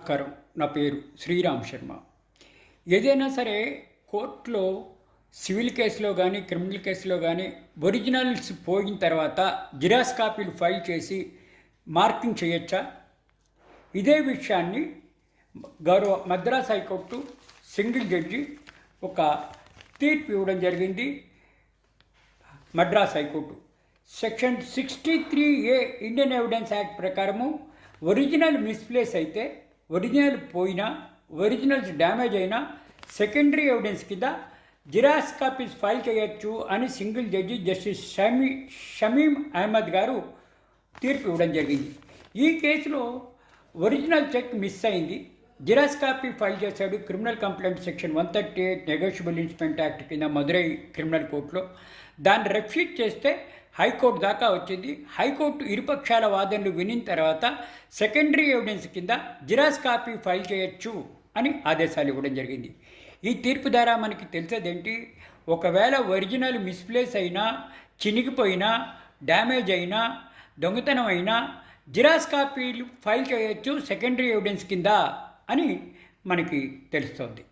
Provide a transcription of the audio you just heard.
నమస్కారం. నా పేరు శ్రీరామ్ శర్మ. ఏదైనా సరే కోర్టులో సివిల్ కేసులో కానీ క్రిమినల్ కేసులో కానీ ఒరిజినల్స్ పోయిన తర్వాత జిరాక్స్ కాపీలు ఫైల్ చేసి మార్కింగ్ చేయొచ్చా? ఇదే విషయాన్ని గౌరవ మద్రాస్ హైకోర్టు సింగిల్ జడ్జి ఒక తీర్పు ఇవ్వడం జరిగింది. Madras high court section 63A Indian evidence act ప్రకారము ఒరిజినల్ మిస్ప్లేస్ అయితే, ఒరిజినల్ పోయినా, ఒరిజినల్స్ డ్యామేజ్ అయినా సెకండరీ ఎవిడెన్స్ కింద జిరాక్స్ కాపీస్ ఫైల్ చేయొచ్చు అని single judge justice Shamim Ahmed గారు తీర్పు ఇవ్వడం జరిగింది. ఈ కేసులో ఒరిజినల్ చెక్ మిస్ అయింది, జిరాక్స్ కాపీ ఫైల్ చేశాడు. Criminal complaint section 138 negotiable instrument act కింద మదురై క్రిమినల్ కోర్టులో దాన్ని రెఫ్యూజ్ చేస్తే హైకోర్టు దాకా వచ్చింది. హైకోర్టు ఇరుపక్షాల వాదనలు వినిన తర్వాత సెకండరీ ఎవిడెన్స్ కింద జిరాక్స్ కాపీ ఫైల్ చేయొచ్చు అని ఆదేశాలు ఇవ్వడం జరిగింది. ఈ తీర్పు ద్వారా మనకి తెలిసేదేంటి, ఒకవేళ ఒరిజినల్ మిస్ప్లేస్ అయినా, చినిగిపోయినా, డ్యామేజ్ అయినా, దొంగతనం అయినా జిరాక్స్ కాపీలు ఫైల్ చేయొచ్చు సెకండరీ ఎవిడెన్స్ కింద అని మనకి తెలుస్తోంది.